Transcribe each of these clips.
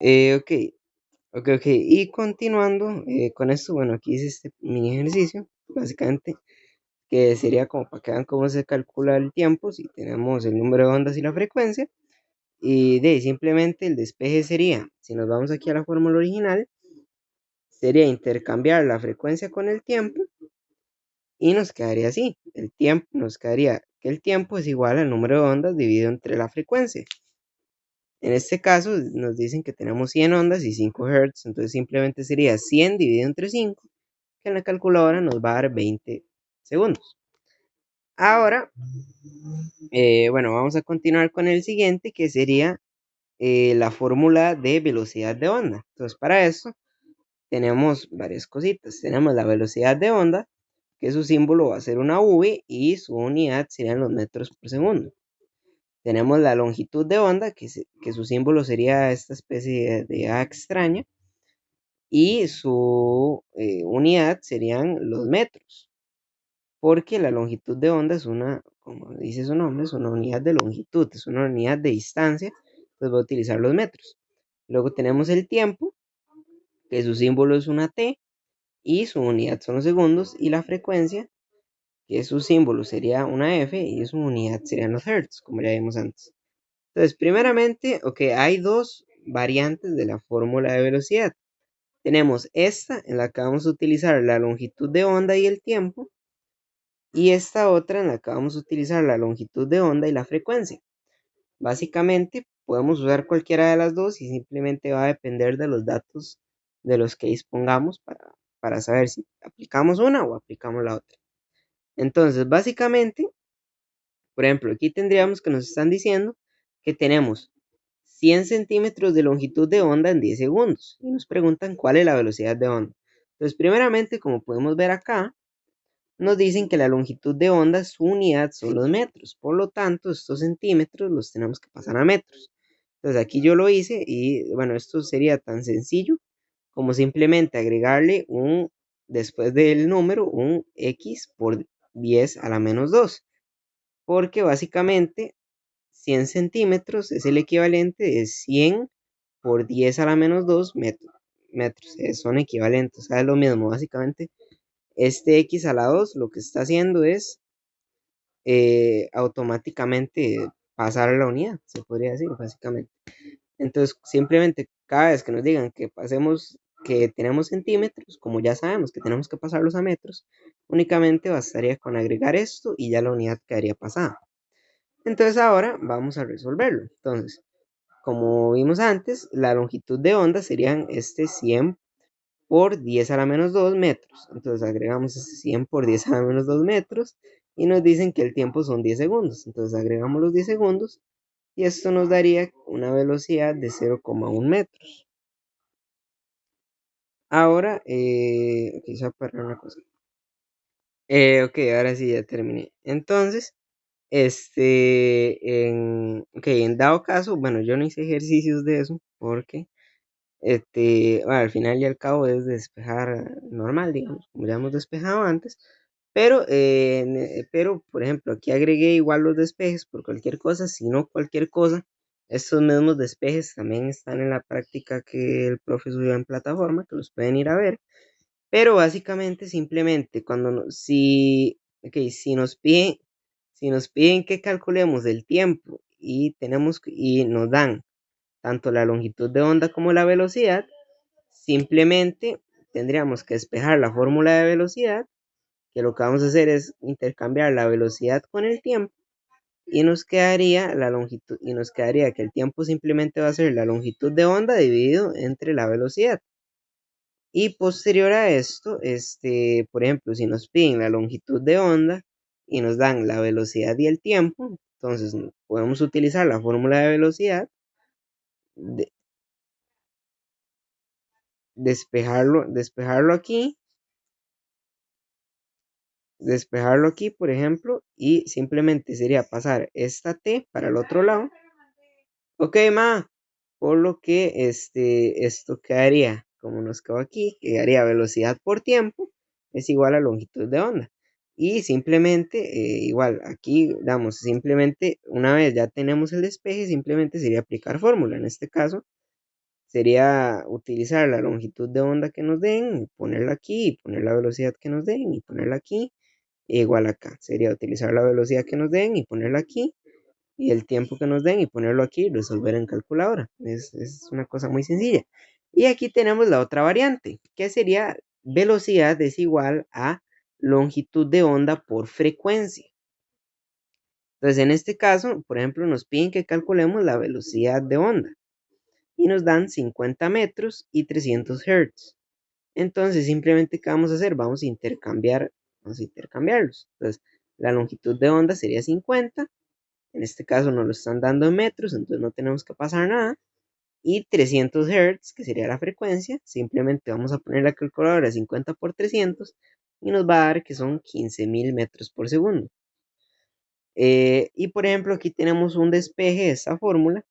Ok, ok. Y continuando con esto, bueno, aquí hice este mini ejercicio, básicamente, que sería como para que vean cómo se calcula el tiempo, si tenemos el número de ondas y la frecuencia. Y de ahí, simplemente el despeje sería, si nos vamos aquí a la fórmula original, sería intercambiar la frecuencia con el tiempo y nos quedaría así. El tiempo nos quedaría que el tiempo es igual al número de ondas dividido entre la frecuencia. En este caso nos dicen que tenemos 100 ondas y 5 Hz, entonces simplemente sería 100 dividido entre 5, que en la calculadora nos va a dar 20 segundos. Ahora, bueno, vamos a continuar con el siguiente, que sería la fórmula de velocidad de onda. Entonces, para eso tenemos varias cositas. Tenemos la velocidad de onda, que su símbolo va a ser una V y su unidad serían los metros por segundo. Tenemos la longitud de onda, que su símbolo sería esta especie de A extraña, y su unidad serían los metros, porque la longitud de onda es una, como dice su nombre, es una unidad de longitud, es una unidad de distancia, entonces voy a utilizar los metros. Luego tenemos el tiempo, que su símbolo es una T, y su unidad son los segundos, y la frecuencia, que su símbolo sería una F, y su unidad serían los hertz, como ya vimos antes. Entonces, primeramente, hay dos variantes de la fórmula de velocidad. Tenemos esta, en la que vamos a utilizar la longitud de onda y el tiempo, y esta otra, en la que vamos a utilizar la longitud de onda y la frecuencia. Básicamente, podemos usar cualquiera de las dos y simplemente va a depender de los datos de los que dispongamos para saber si aplicamos una o aplicamos la otra. Entonces, básicamente, por ejemplo, aquí tendríamos que nos están diciendo que tenemos 100 centímetros de longitud de onda en 10 segundos y nos preguntan cuál es la velocidad de onda. Entonces, primeramente, como podemos ver acá, nos dicen que la longitud de onda, su unidad son los metros. Por lo tanto, estos centímetros los tenemos que pasar a metros. Entonces, aquí yo lo hice y bueno, esto sería tan sencillo como simplemente agregarle después del número, un x por 10 a la menos 2. Porque básicamente 100 centímetros es el equivalente de 100 por 10 a la menos 2 metros. Son equivalentes, o sea, es lo mismo. Básicamente, este x a la 2 lo que está haciendo es automáticamente pasar a la unidad, se podría decir, básicamente. Entonces, simplemente cada vez que nos digan que pasemos, que tenemos centímetros, como ya sabemos que tenemos que pasarlos a metros, únicamente bastaría con agregar esto y ya la unidad quedaría pasada. Entonces ahora vamos a resolverlo. Entonces, como vimos antes, la longitud de onda serían 100 por 10 a la menos 2 metros. Entonces agregamos 100 por 10 a la menos 2 metros y nos dicen que el tiempo son 10 segundos. Entonces agregamos los 10 segundos y esto nos daría una velocidad de 0,1 metros. Ahora, quizá para una cosa. Ahora sí ya terminé. Entonces, en dado caso, bueno, yo no hice ejercicios de eso porque bueno, al final y al cabo es despejar normal, digamos, como ya hemos despejado antes, pero por ejemplo, aquí agregué igual los despejes por cualquier cosa, si no cualquier cosa, estos mismos despejes también están en la práctica que el profe subió en plataforma, que los pueden ir a ver, pero básicamente simplemente si nos piden que calculemos el tiempo y nos dan tanto la longitud de onda como la velocidad, simplemente tendríamos que despejar la fórmula de velocidad, que lo que vamos a hacer es intercambiar la velocidad con el tiempo y nos quedaría la longitud y nos quedaría que el tiempo simplemente va a ser la longitud de onda dividido entre la velocidad. Y posterior a esto, por ejemplo, si nos piden la longitud de onda y nos dan la velocidad y el tiempo, entonces podemos utilizar la fórmula de velocidad, de- despejarlo aquí, por ejemplo, y simplemente sería pasar esta T para el otro lado. Ok, ma, por lo que esto quedaría, como nos quedó aquí, quedaría velocidad por tiempo, es igual a longitud de onda. Y simplemente, igual, aquí damos, simplemente, una vez ya tenemos el despeje, simplemente sería aplicar fórmula. En este caso, sería utilizar la longitud de onda que nos den, ponerla aquí, y poner la velocidad que nos den y ponerla aquí, igual acá. Sería utilizar la velocidad que nos den y ponerla aquí, y el tiempo que nos den y ponerlo aquí y resolver en calculadora. Es una cosa muy sencilla. Y aquí tenemos la otra variante, que sería velocidad es igual a longitud de onda por frecuencia. Entonces, en este caso, por ejemplo, nos piden que calculemos la velocidad de onda y nos dan 50 metros y 300 Hz. Entonces, simplemente, ¿qué vamos a hacer? Vamos a intercambiarlos. Entonces, la longitud de onda sería 50. En este caso nos lo están dando en metros, entonces no tenemos que pasar nada. Y 300 Hz, que sería la frecuencia, simplemente vamos a poner la calculadora 50 por 300 y nos va a dar que son 15.000 metros por segundo. Y por ejemplo, aquí tenemos un despeje de esta fórmula,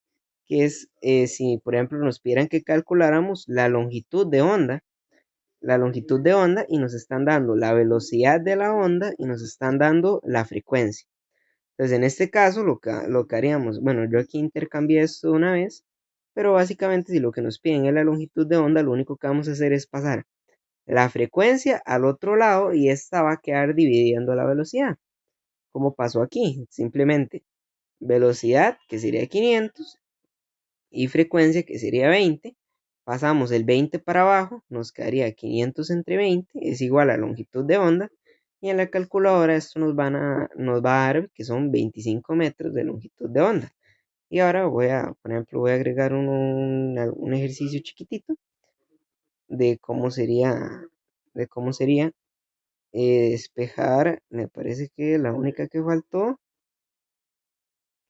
que es si por ejemplo nos pidieran que calculáramos la longitud de onda y nos están dando la velocidad de la onda y nos están dando la frecuencia. Entonces, en este caso, lo que haríamos, bueno, yo aquí intercambié esto una vez, pero básicamente si lo que nos piden es la longitud de onda, lo único que vamos a hacer es pasar la frecuencia al otro lado y esta va a quedar dividiendo la velocidad, como pasó aquí, simplemente velocidad, que sería 500, y frecuencia, que sería 20. Pasamos el 20 para abajo, nos quedaría 500 entre 20, es igual a longitud de onda, y en la calculadora esto nos va a dar que son 25 metros de longitud de onda. Y ahora por ejemplo, voy a agregar un ejercicio chiquitito de cómo sería despejar, me parece que la única que faltó,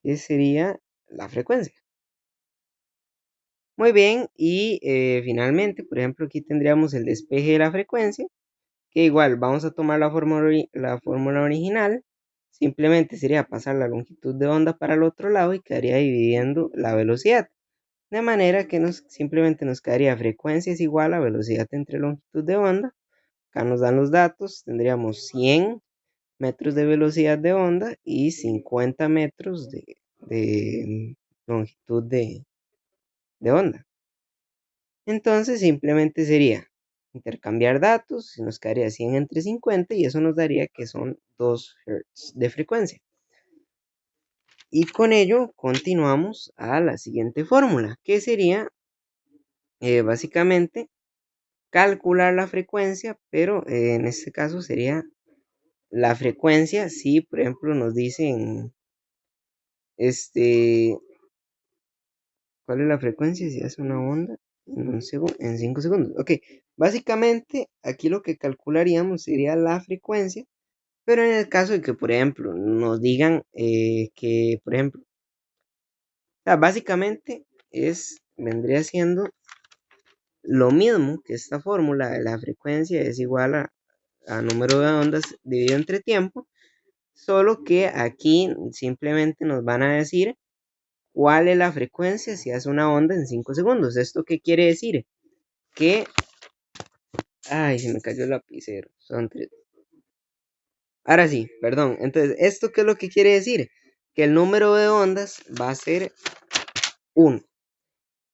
que sería la frecuencia. Muy bien, y finalmente, por ejemplo, aquí tendríamos el despeje de la frecuencia, que igual vamos a tomar la fórmula original, simplemente sería pasar la longitud de onda para el otro lado y quedaría dividiendo la velocidad, de manera que simplemente nos quedaría frecuencia es igual a velocidad entre longitud de onda. Acá nos dan los datos, tendríamos 100 metros de velocidad de onda y 50 metros de longitud de onda. Entonces simplemente sería intercambiar datos y nos quedaría 100 entre 50 y eso nos daría que son 2 Hz de frecuencia. Y con ello continuamos a la siguiente fórmula, que sería básicamente calcular la frecuencia, pero en este caso sería la frecuencia si por ejemplo nos dicen ¿cuál es la frecuencia si hace una onda en 5 segundos? Ok, básicamente aquí lo que calcularíamos sería la frecuencia, pero en el caso de que, por ejemplo, nos digan que, por ejemplo, o sea, básicamente vendría siendo lo mismo que esta fórmula de la frecuencia es igual a número de ondas dividido entre tiempo, solo que aquí simplemente nos van a decir cuál es la frecuencia si hace una onda en 5 segundos. ¿Esto qué quiere decir? Que, ay, se me cayó el lapicero. Ahora sí, perdón. Entonces, ¿esto qué es lo que quiere decir? Que el número de ondas va a ser 1.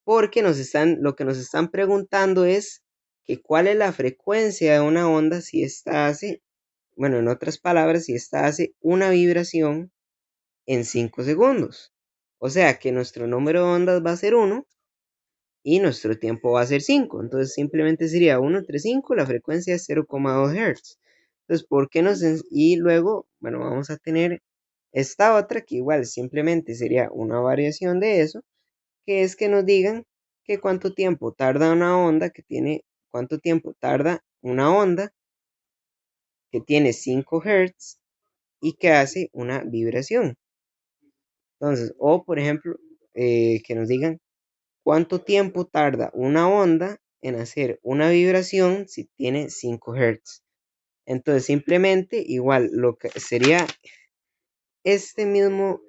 Porque lo que nos están preguntando es que cuál es la frecuencia de una onda si esta hace, bueno, en otras palabras, si esta hace una vibración en 5 segundos. O sea que nuestro número de ondas va a ser 1 y nuestro tiempo va a ser 5. Entonces simplemente sería 1 entre 5, la frecuencia es 0,2 Hz. Entonces, ¿por qué y luego, bueno, vamos a tener esta otra que igual simplemente sería una variación de eso, que es que nos digan que cuánto tiempo tarda una onda que tiene 5 Hz y que hace una vibración. Entonces, o por ejemplo, que nos digan cuánto tiempo tarda una onda en hacer una vibración si tiene 5 Hz. Entonces, simplemente igual lo que sería este mismo,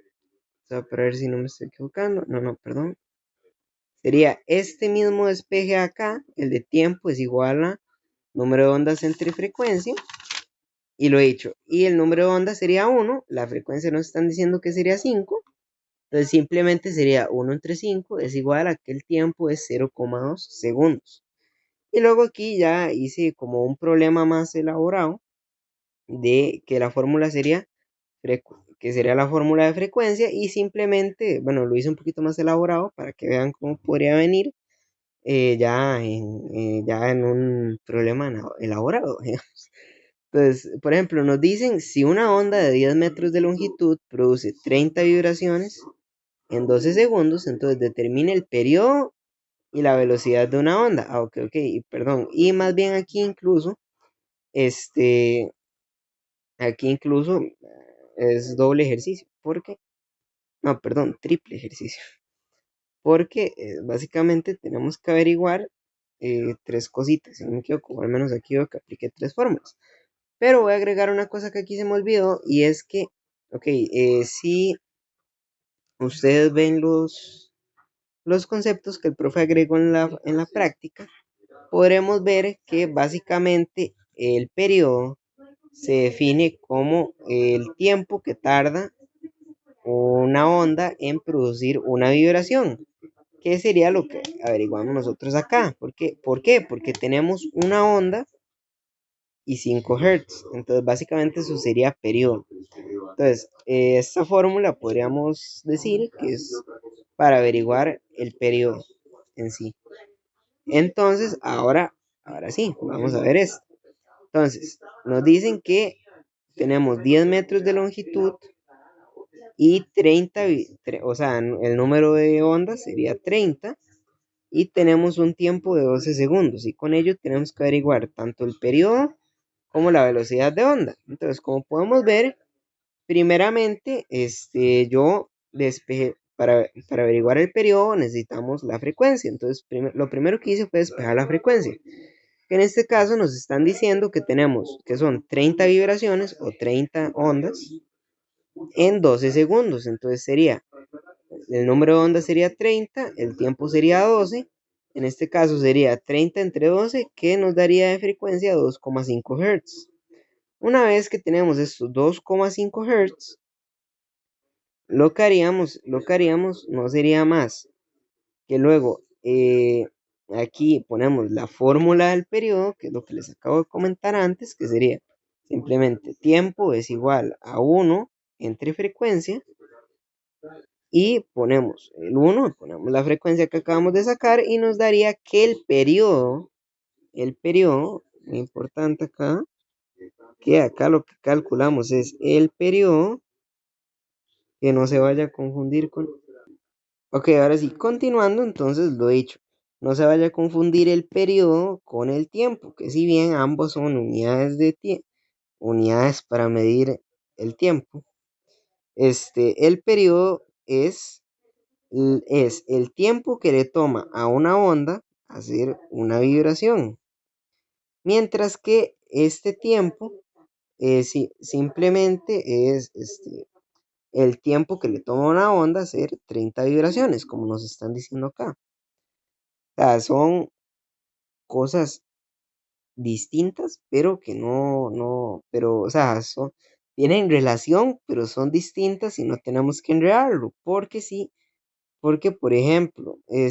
para ver si no me estoy equivocando, no, perdón. Sería este mismo despeje acá, el de tiempo es igual a número de ondas entre frecuencia, y lo he dicho. Y el número de ondas sería 1, la frecuencia nos están diciendo que sería 5, Entonces simplemente sería 1 entre 5 es igual a que el tiempo es 0,2 segundos. Y luego aquí ya hice como un problema más elaborado de que la fórmula sería que sería la fórmula de frecuencia y simplemente, bueno, lo hice un poquito más elaborado para que vean cómo podría venir ya en un problema elaborado. Digamos. Entonces, por ejemplo, nos dicen si una onda de 10 metros de longitud produce 30 vibraciones en 12 segundos, entonces determine el periodo y la velocidad de una onda. Ah, ok, ok, perdón. Y más bien este, aquí incluso es doble ejercicio, porque, no, perdón, triple ejercicio, porque básicamente tenemos que averiguar tres cositas, si no me equivoco, o al menos aquí veo que apliqué tres fórmulas. Pero voy a agregar una cosa que aquí se me olvidó y es que, ok, si ustedes ven los conceptos que el profe agregó en la práctica, podremos ver que básicamente el periodo se define como el tiempo que tarda una onda en producir una vibración, que sería lo que averiguamos nosotros acá. ¿Por qué? Porque tenemos una onda y 5 Hz. Entonces, básicamente eso sería periodo. Entonces, esta fórmula podríamos decir que es para averiguar el periodo en sí. Entonces, ahora sí, vamos a ver esto. Entonces, nos dicen que tenemos 10 metros de longitud y 30, o sea, el número de ondas sería 30 y tenemos un tiempo de 12 segundos y con ello tenemos que averiguar tanto el periodo como la velocidad de onda. Entonces, como podemos ver, primeramente, yo despejé, para averiguar el periodo necesitamos la frecuencia. Entonces, lo primero que hice fue despejar la frecuencia. En este caso nos están diciendo que tenemos, que son 30 vibraciones o 30 ondas en 12 segundos. Entonces sería, el número de ondas sería 30, el tiempo sería 12. En este caso sería 30 entre 12, que nos daría de frecuencia 2,5 Hz. Una vez que tenemos estos 2,5 Hz, lo que haríamos no sería más que luego aquí ponemos la fórmula del periodo, que es lo que les acabo de comentar antes, que sería simplemente tiempo es igual a 1 entre frecuencia y ponemos el 1, ponemos la frecuencia que acabamos de sacar y nos daría que el periodo, muy importante acá, que acá lo que calculamos es el periodo, que no se vaya a confundir con... Ok, ahora sí, continuando, entonces lo he dicho. No se vaya a confundir el periodo con el tiempo, que si bien ambos son unidades de tiempo, unidades para medir el tiempo, el periodo es el tiempo que le toma a una onda hacer una vibración. Mientras que este tiempo simplemente es el tiempo que le toma a una onda hacer 30 vibraciones, como nos están diciendo acá. O sea, son cosas distintas, pero que pero, o sea, tienen relación, pero son distintas y no tenemos que enredarlo, porque sí, porque por ejemplo, o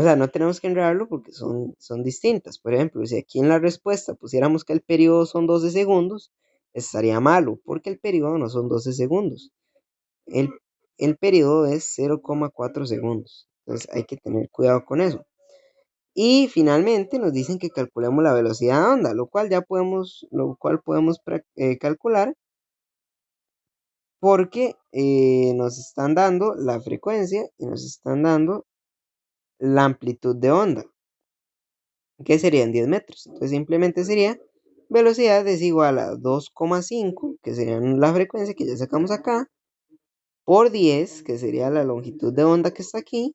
sea, no tenemos que enredarlo porque son distintas. Por ejemplo, si aquí en la respuesta pusiéramos que el periodo son 12 segundos, estaría malo, porque el periodo no son 12 segundos. El, el periodo es 0,4 segundos. Entonces hay que tener cuidado con eso. Y finalmente nos dicen que calculemos la velocidad de onda, lo cual podemos calcular porque nos están dando la frecuencia y nos están dando la amplitud de onda, que serían 10 metros. Entonces simplemente sería velocidad es igual a 2,5, que sería la frecuencia que ya sacamos acá, por 10, que sería la longitud de onda que está aquí,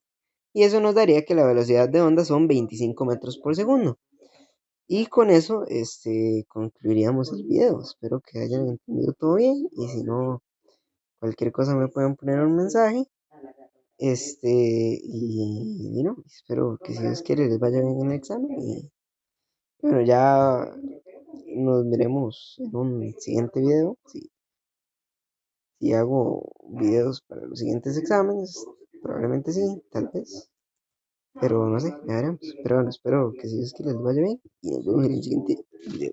y eso nos daría que la velocidad de onda son 25 metros por segundo. Y con eso, concluiríamos el video. Espero que hayan entendido todo bien. Y si no, cualquier cosa me pueden poner un mensaje. Y no, espero que si Dios quiere les vaya bien en el examen. Y bueno, ya nos veremos en un siguiente video. Sí. si hago videos para los siguientes exámenes, probablemente sí, tal vez. Pero no sé, ya veremos. Pero bueno, espero que si es que les vaya bien y nos vemos en el siguiente video.